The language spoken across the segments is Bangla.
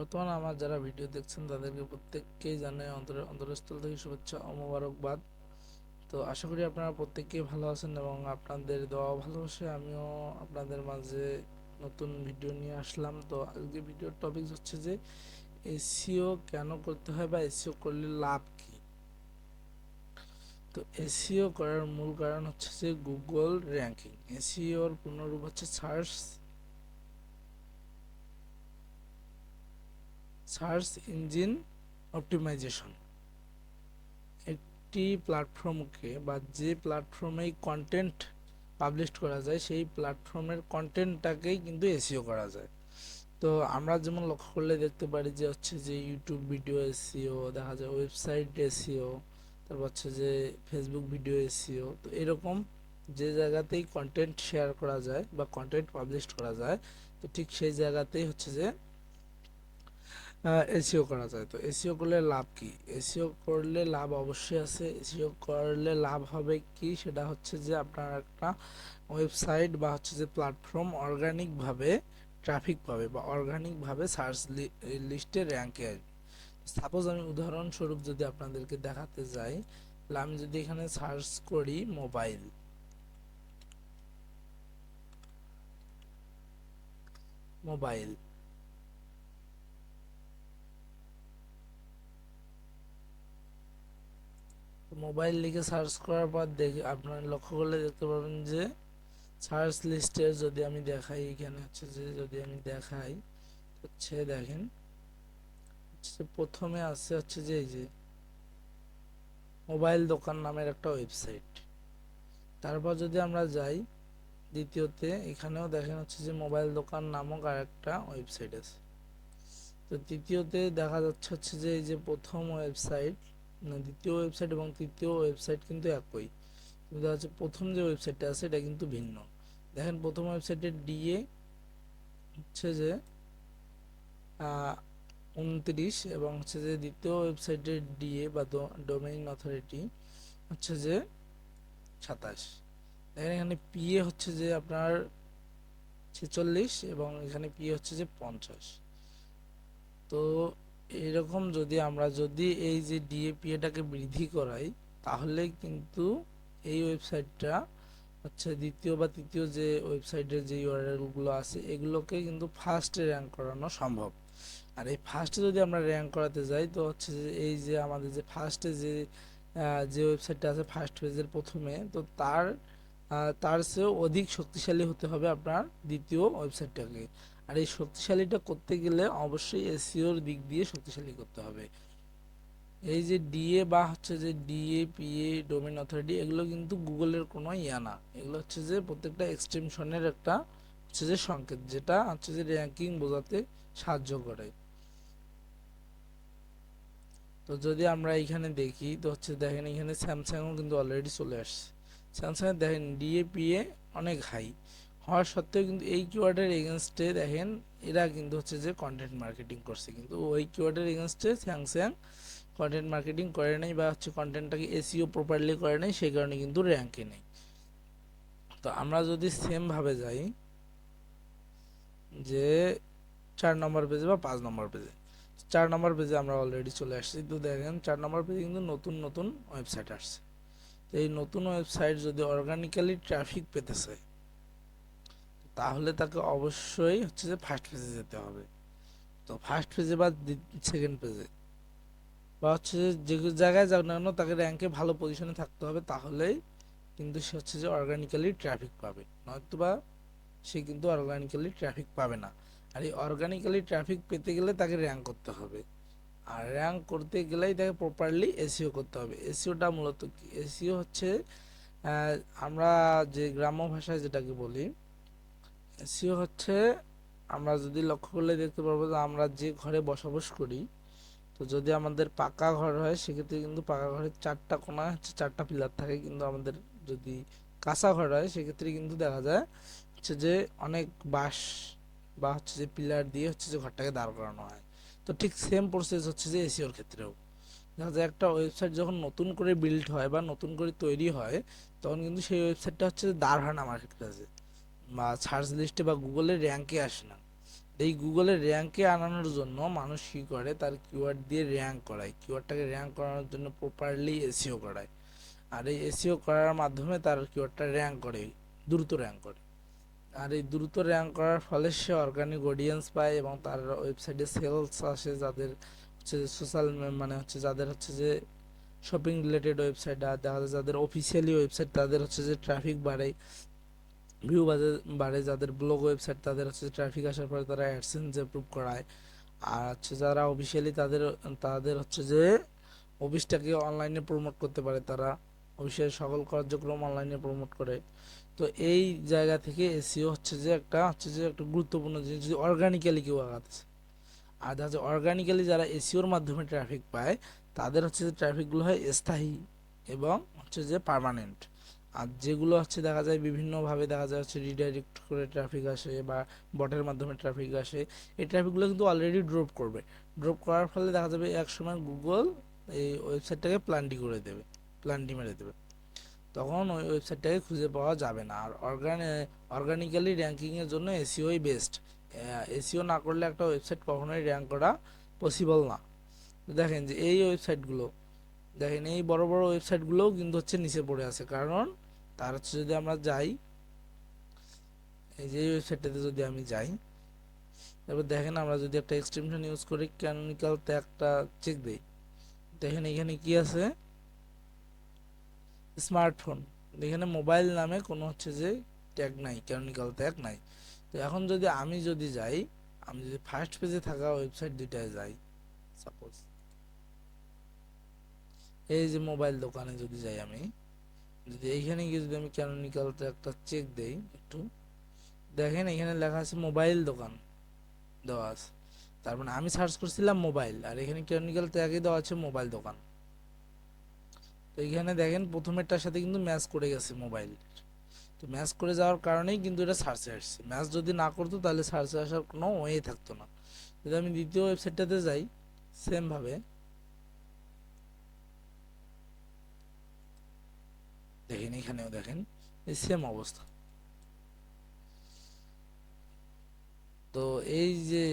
বর্তমানে আমার যারা ভিডিও দেখছেন তাদেরকে প্রত্যেককেই জানাই অন্তরস্থল থেকে শুভেচ্ছা ও মোবারকবাদ। তো আশা করি আপনারা প্রত্যেককেই ভালো আছেন এবং আপনাদের দোয়া ভালোবাসে আমিও আপনাদের মাঝে নতুন ভিডিও নিয়ে আসলাম। তো আজকে ভিডিওর টপিক হচ্ছে যে এসইও কেন করতে হয় বা এসইও করলে লাভ কি। তো এসইও করার মূল কারণ হচ্ছে যে গুগল র্যাঙ্কিং। এসইওর পূর্ণরূপ হচ্ছে সার্চ ইঞ্জিন অপটিমাইজেশন। একটি প্ল্যাটফর্মকে বা যে প্ল্যাটফর্মেই কন্টেন্ট পাবলিশ করা যায় সেই প্ল্যাটফর্মের কন্টেন্টটাকেই কিন্তু এসইও করা যায়। তো আমরা যেমন লক্ষ্য করলে দেখতে পারি যে হচ্ছে যে ইউটিউব ভিডিও এসইও, দেখা যায় ওয়েবসাইট এসইও, তারপর হচ্ছে যে ফেসবুক ভিডিও এসইও। তো এরকম যে জায়গাতেই কন্টেন্ট শেয়ার করা যায় বা কন্টেন্ট পাবলিশ করা যায়, তো ঠিক সেই জায়গাতেই হচ্ছে যে এসইও করা যায়। তো এসইও করলে লাভ কি? এসইও করলে লাভ অবশ্যই আছে। এসইও করলে লাভ হবে কি, সেটা হচ্ছে যে আপনার একটা ওয়েবসাইট বা হচ্ছে যে প্ল্যাটফর্ম অর্গানিকভাবে ট্রাফিক পাবে বা অর্গানিকভাবে সার্চ লিস্টে র্যাঙ্কে আসবে। সাপোজ আমি উদাহরণস্বরূপ যদি আপনাদেরকে দেখাতে যাই, তাহলে আমি যদি এখানে সার্চ করি মোবাইল, মোবাইল মোবাইল লিখে সার্চ করার পর দেখে আপনারা লক্ষ্য করলে দেখতে পাবেন যে সার্চ লিস্টের যদি আমি দেখাই, এখানে হচ্ছে যে যদি আমি দেখাই হচ্ছে দেখেন প্রথমে আছে হচ্ছে যে এই যে মোবাইল দোকান নামের একটা ওয়েবসাইট। তারপর যদি আমরা যাই দ্বিতীয়তে, এখানেও দেখেন হচ্ছে যে মোবাইল দোকান নামক আর একটা ওয়েবসাইট আছে। তো তৃতীয়তে দেখা যাচ্ছে হচ্ছে যে এই যে প্রথম ওয়েবসাইট, না দ্বিতীয় ওয়েবসাইট এবং তৃতীয় ওয়েবসাইট কিন্তু একই, কিন্তু দেখা যাচ্ছে প্রথম যে ওয়েবসাইটটা আছে এটা কিন্তু ভিন্ন। দেখেন প্রথম ওয়েবসাইটের ডিএ হচ্ছে যে 29 এবং হচ্ছে যে দ্বিতীয় ওয়েবসাইটের ডিএ বা ডোমেইন অথরিটি হচ্ছে যে 27। দেখেন এখানে পিএ হচ্ছে যে আপনার 46 এবং এখানে পিএ হচ্ছে যে 50। তো এরকম যদি এই যে ডিএপিএটাকে বৃদ্ধি করাই, তাহলে কিন্তু এই ওয়েবসাইটটা হচ্ছে দ্বিতীয় বা তৃতীয় যে ওয়েবসাইটের যে ইউআরএল গুলো আছে এগুলোকে কিন্তু ফার্স্টে র্যাঙ্ক করানো সম্ভব। আর এই ফার্স্টে যদি আমরা র্যাঙ্ক করাতে যাই, তো হচ্ছে যে এই যে আমাদের যে ফার্স্টে যে ওয়েবসাইটটা আছে ফার্স্ট পেজের প্রথমে, তো তার চেয়েও অধিক শক্তিশালী হতে হবে আপনার দ্বিতীয় ওয়েবসাইটটাকে। আর এই শক্তিশালীটা করতে গেলে অবশ্যই এসইওর দিক দিয়ে শক্তিশালী করতে হবে। এই যে ডিএ বা হচ্ছে যে ডিএ পিএ ডোমেইন অথরিটি, এগুলো কিন্তু গুগলের কোনো ইয়া না, এগুলো হচ্ছে যে প্রত্যেকটা এক্সটেনশনের একটা হচ্ছে যে সংকেত, যেটা হচ্ছে যে র্যাঙ্কিং বোঝাতে সাহায্য করে। তো যদি আমরা এখানে দেখি, তো হচ্ছে দেখেন এখানে স্যামসাংও কিন্তু অলরেডি চলে আসছে। স্যামসাংয়ের দেখেন ডিএপিএ অনেক হাই হওয়ার সত্ত্বেও কিন্তু এই কিওয়ার্ডের এগেনস্টে দেখেন এরা কিন্তু হচ্ছে যে কন্টেন্ট মার্কেটিং করছে, কিন্তু ওই কিওয়ার্ডের এগেনস্টে স্যামসাং কন্টেন্ট মার্কেটিং করে নাই বা হচ্ছে কন্টেন্টটাকে এসইও প্রপারলি করে নাই, সেই কারণে কিন্তু র্যাঙ্কে নেই। তো আমরা যদি সেম ভাবে যাই যে 4 নম্বর পেজে বা 5 নম্বর পেজে, 4 নম্বর পেজে আমরা অলরেডি চলে আসছি। তো দেখেন 4 নম্বর পেজে কিন্তু নতুন নতুন ওয়েবসাইট আসছে। তো এই নতুন ওয়েবসাইট যদি অর্গানিক্যালি ট্রাফিক পেতে চায়, তাহলে তাকে অবশ্যই হচ্ছে যে ফার্স্ট পেজে যেতে হবে। তো ফার্স্ট পেজে বা সেকেন্ড পেজে বা হচ্ছে যে জায়গায় যাক না কেন, তাকে র্যাঙ্কে ভালো পজিশনে থাকতে হবে, তাহলেই কিন্তু সে হচ্ছে যে অর্গানিক্যালি ট্রাফিক পাবে, নয়তোবা সে কিন্তু অর্গানিক্যালি ট্রাফিক পাবে না। আর এই অর্গানিক্যালি ট্রাফিক পেতে গেলে তাকে র্যাঙ্ক করতে হবে, আর র্যাঙ্ক করতে গেলেই তাকে প্রপারলি এসইও করতে হবে। এসইওটা মূলত কি? এসইও হচ্ছে আমরা যে গ্রাম্য ভাষায় যেটাকে বলি, এসইও হচ্ছে আমরা যদি লক্ষ্য করলে দেখতে পারবো যে আমরা যে ঘরে বসবাস করি, তো যদি আমাদের পাকা ঘর হয় সেক্ষেত্রে কিন্তু পাকা ঘরের 4টা কোণা হচ্ছে 4টা পিলার থাকে, কিন্তু আমাদের যদি কাঁচা ঘর হয় সেক্ষেত্রে কিন্তু দেখা যায় হচ্ছে যে অনেক বাঁশ বা হচ্ছে যে পিলার দিয়ে হচ্ছে যে ঘরটাকে দাঁড় করানো হয়। তো ঠিক সেম প্রসেস হচ্ছে যে এসইওর ক্ষেত্রেও দেখা যায় একটা ওয়েবসাইট যখন নতুন করে বিল্ড হয় বা নতুন করে তৈরি হয়, তখন কিন্তু সেই ওয়েবসাইটটা হচ্ছে দাঁড় হয় না মার্কেট প্লেসে বা সার্চ লিস্টে বা গুগলের র্যাঙ্কে আসে না। এই গুগলের র্যাঙ্কে আনানোর জন্য মানুষ কি করে, তার কিওয়ার্ড দিয়ে র্যাঙ্ক করায়, কিওয়ার্ডটাকে র্যাঙ্ক করানোর জন্য প্রপারলি এসইও করায়। আর এই এসইও করার মাধ্যমে তার কিওয়ার্ডটা র্যাঙ্ক করে, দ্রুত র্যাঙ্ক করে। আর এই দ্রুত র্যাঙ্ক করার ফলে সে অর্গানিক অডিয়েন্স পায় এবং তার ওয়েবসাইটে সেলস আসে, যাদের হচ্ছে সোশ্যাল মানে হচ্ছে যাদের হচ্ছে যে শপিং রিলেটেড ওয়েবসাইট, আর দেখা যায় যাদের অফিসিয়ালি ওয়েবসাইট তাদের হচ্ছে যে ট্রাফিক বাড়ে, ভিউ বাড়ে, যাদের ব্লগ ওয়েবসাইট তাদের হচ্ছে ট্রাফিক আসার পরে তারা অ্যাডসেন্স অ্যাপ্রুভ করায়। আর হচ্ছে যারা অফিসিয়ালি তাদের তাদের হচ্ছে যে অফিসটাকে অনলাইনে প্রমোট করতে পারে, তারা অফিসের সকল কার্যক্রম অনলাইনে প্রমোট করে। তো এই জায়গা থেকে এসইও হচ্ছে যে একটা গুরুত্বপূর্ণ জিনিস, যদি অর্গানিক্যালি কেউ আগাচ্ছে। আর দেখা যায় অর্গানিক্যালি যারা এসইওর মাধ্যমে ট্রাফিক পায় তাদের হচ্ছে যে ট্রাফিকগুলো হয় স্থায়ী এবং হচ্ছে যে পার্মানেন্ট। আর যেগুলো হচ্ছে দেখা যায় বিভিন্নভাবে দেখা যায় হচ্ছে রিডাইরেক্ট করে ট্রাফিক আসে বা বটের মাধ্যমে ট্রাফিক আসে, এই ট্রাফিকগুলো কিন্তু অলরেডি ড্রপ করবে। ড্রপ করার ফলে দেখা যাবে এক সময় গুগল এই ওয়েবসাইটটাকে প্লান্টি মেরে দেবে, তখন ওই ওয়েবসাইটটাকে খুঁজে পাওয়া যাবে না। আর অর্গানিক্যালি র্যাঙ্কিংয়ের জন্য এসইওই বেস্ট। এসইও না করলে একটা ওয়েবসাইট কখনোই র্যাঙ্ক করা পসিবল না। দেখেন যে এই ওয়েবসাইটগুলো, দেখেন এই বড় বড় ওয়েবসাইটগুলোও কিন্তু হচ্ছে নিচে পড়ে আছে, কারণ তার হচ্ছে যদি আমরা যাই, এই যে ওয়েবসাইটটাতে যদি আমি যাই, তারপর দেখেন আমরা যদি একটা এক্সটেনশন ইউজ করি ক্যানোনিক্যাল ট্যাগটা চেক দিই, দেখেন এখানে কি আছে, স্মার্টফোন। এখানে মোবাইল নামে কোনো হচ্ছে যে ট্যাগ নাই, ক্যানোনিক্যাল ট্যাগ নাই। তো এখন যদি আমি যাই, আমি যদি ফার্স্ট পেজে থাকা ওয়েবসাইট দুইটায় যাই, সাপোজ এই যে মোবাইল দোকানে যদি যাই, আমি যদি এইখানে গিয়ে যদি আমি ক্যানোনিক্যাল ট্যাগটা চেক দেই একটু, দেখেন এখানে লেখা আছে মোবাইল দোকান দেওয়া আছে, তার মানে আমি সার্চ করছিলাম মোবাইল, আর এখানে ক্যানোনিক্যাল ট্যাগে দেওয়া আছে মোবাইল দোকান। তো এখানে দেখেন প্রথমেরটার সাথে কিন্তু ম্যাচ করে গেছে মোবাইল। তো ম্যাচ করে যাওয়ার কারণেই কিন্তু এটা সার্চে আসছে, ম্যাচ যদি না করতো তাহলে সার্চে আসার কোনো ওয়ে থাকতো না। যদি আমি দ্বিতীয় ওয়েবসাইটটাতে যাই, সেম ভাবে দেখেন এখানেও দেখেন এই সেম অবস্থা। তো এই যে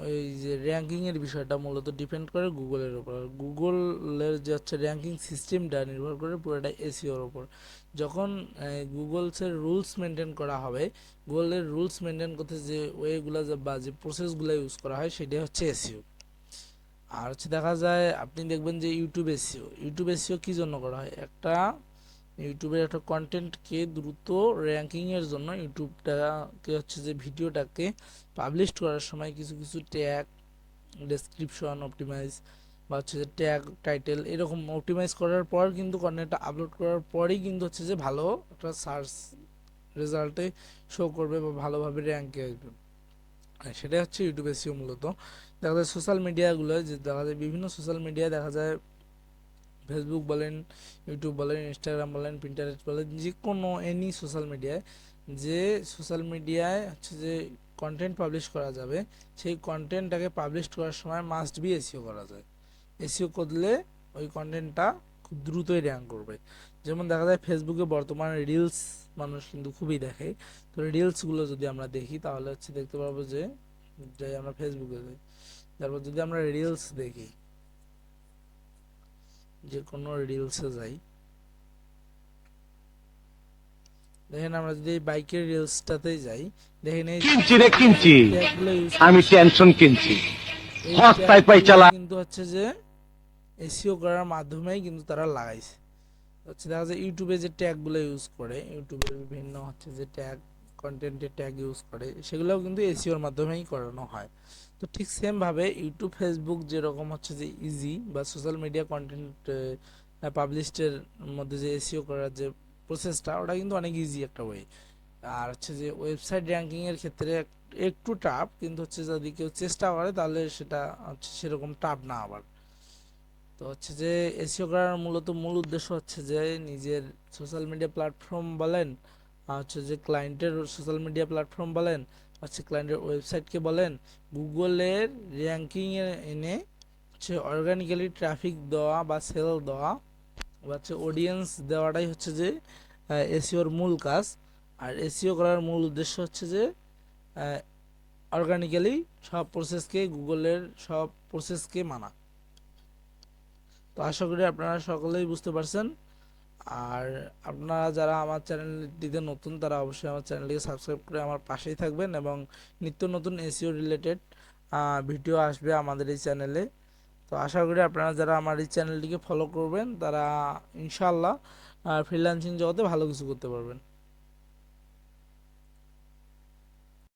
ওই যে র্যাঙ্কিং এর বিষয়টা মূলত ডিপেন্ড করে গুগলের উপর। গুগলের যে হচ্ছে র্যাঙ্কিং সিস্টেমটা নির্ভর করে পুরোটা এসইওর উপর। যখন গুগলসের রুলস মেনটেন করা হবে, গুগলের রুলস মেনটেন করতে যে ওয়েগুলো বা যে প্রসেসগুলো ইউজ করা হয় সেটাই হচ্ছে এসইও। আর হচ্ছে দেখা যায় আপনি দেখবেন যে ইউটিউব এসইও কি জন্য করা হয়, একটা ইউটিউবের একটা কন্টেন্টকে দ্রুত র্যাঙ্কিংয়ের জন্য ইউটিউবটাকে হচ্ছে যে ভিডিওটাকে পাবলিশ করার সময় কিছু কিছু ট্যাগ, ডেসক্রিপশন অপটিমাইজ বা হচ্ছে যে ট্যাগ টাইটেল এরকম অপটিমাইজ করার পর কিন্তু কন্টেন্টটা আপলোড করার পরেই কিন্তু হচ্ছে যে ভালো একটা সার্চ রেজাল্টে শো করবে বা ভালোভাবে র্যাঙ্কে আসবে। সেটাই হচ্ছে ইউটিউব এসইও মূলত। দেখা যায় সোশ্যাল মিডিয়াগুলো যে দেখা যায় বিভিন্ন সোশ্যাল মিডিয়ায় দেখা যায় ফেসবুক বলেন, ইউটিউব বলেন, ইনস্টাগ্রাম বলেন, পিন্টারেস্ট বলেন, যে কোনো এনি সোশ্যাল মিডিয়ায়, যে সোশ্যাল মিডিয়ায় হচ্ছে যে কন্টেন্ট পাবলিশ করা যাবে, সেই কন্টেন্টটাকে পাবলিশ করার সময় মাস্ট বি এসইও করা যায়। এসইও করলে ওই কন্টেন্টটা খুব দ্রুতই র্যাঙ্ক করবে। যেমন দেখা যায় ফেসবুকে বর্তমানে রিলস মানুষ কিন্তু খুবই দেখে। তো রিলসগুলো যদি আমরা দেখি তাহলে হচ্ছে দেখতে পারবো যে যাই আমরা ফেসবুকে যাই, তারপর যদি আমরা রিলস দেখি, যে কোনো রিলসে যাই, দেখেন আমরা যদি এই বাইকের রিলসটাতেই যাই, দেখেন এই কিনছি রে কিনছি, ট্যাগগুলো ইউজ আমি টেনশন কিনছি, এই হস্তায় পাই চালা। কিন্তু হচ্ছে যে এসইও করার মাধ্যমেই কিন্তু তারা লাগাইছে। হচ্ছে দেখা যায় ইউটিউবে যে ট্যাগগুলো ইউজ করে, ইউটিউবের বিভিন্ন হচ্ছে যে ট্যাগ, কন্টেন্টের ট্যাগ ইউজ করে, সেগুলোও কিন্তু এসইওর মাধ্যমেই করানো হয়। তো ঠিক সেম ভাবে ইউটিউব ফেসবুক যেরকম হচ্ছে যে ইজি বা সোশ্যাল মিডিয়া কন্টেন্ট পাবলিশের মধ্যে যে এসইও করার যে প্রসেসটা, ওটা কিন্তু অনেক ইজি একটা ওয়ে। আর হচ্ছে যে ওয়েবসাইট র্যাঙ্কিং এর ক্ষেত্রে একটু টাফ, কিন্তু হচ্ছে যদি কেউ চেষ্টা করে তাহলে সেটা হচ্ছে সেরকম টাফ না আবার। তো হচ্ছে যে এসইও করার মূল উদ্দেশ্য হচ্ছে যে নিজের সোশ্যাল মিডিয়া প্ল্যাটফর্ম বলেন, আর হচ্ছে যে ক্লায়েন্টের সোশ্যাল মিডিয়া প্ল্যাটফর্ম বলেন, হচ্ছে ক্লায়েন্টের ওয়েবসাইটকে বলেন, গুগলের র্যাঙ্কিং এ এনে হচ্ছে অর্গানিক্যালি ট্রাফিক দেওয়া বা সেল দেওয়া বা হচ্ছে অডিয়েন্স দেওয়াটাই হচ্ছে যে এসইওর মূল কাজ। আর এসইও করার মূল উদ্দেশ্য হচ্ছে যে অর্গানিক্যালি সব প্রসেসকে, গুগলের সব প্রসেসকে মানা। তো আশা করি আপনারা সকলেই বুঝতে পারছেন। আর আপনারা যারা আমার চ্যানেলটিতে নতুন, তারা অবশ্যই আমার চ্যানেলটিকে সাবস্ক্রাইব করে আমার পাশেই থাকবেন, এবং নিত্য নতুন এসইও রিলেটেড ভিডিও আসবে আমাদের এই চ্যানেলে। তো আশা করি আপনারা যারা আমার এই চ্যানেলটিকে ফলো করবেন, তারা ইনশাআল্লাহ ফ্রিল্যান্সিং জগতে ভালো কিছু করতে পারবেন।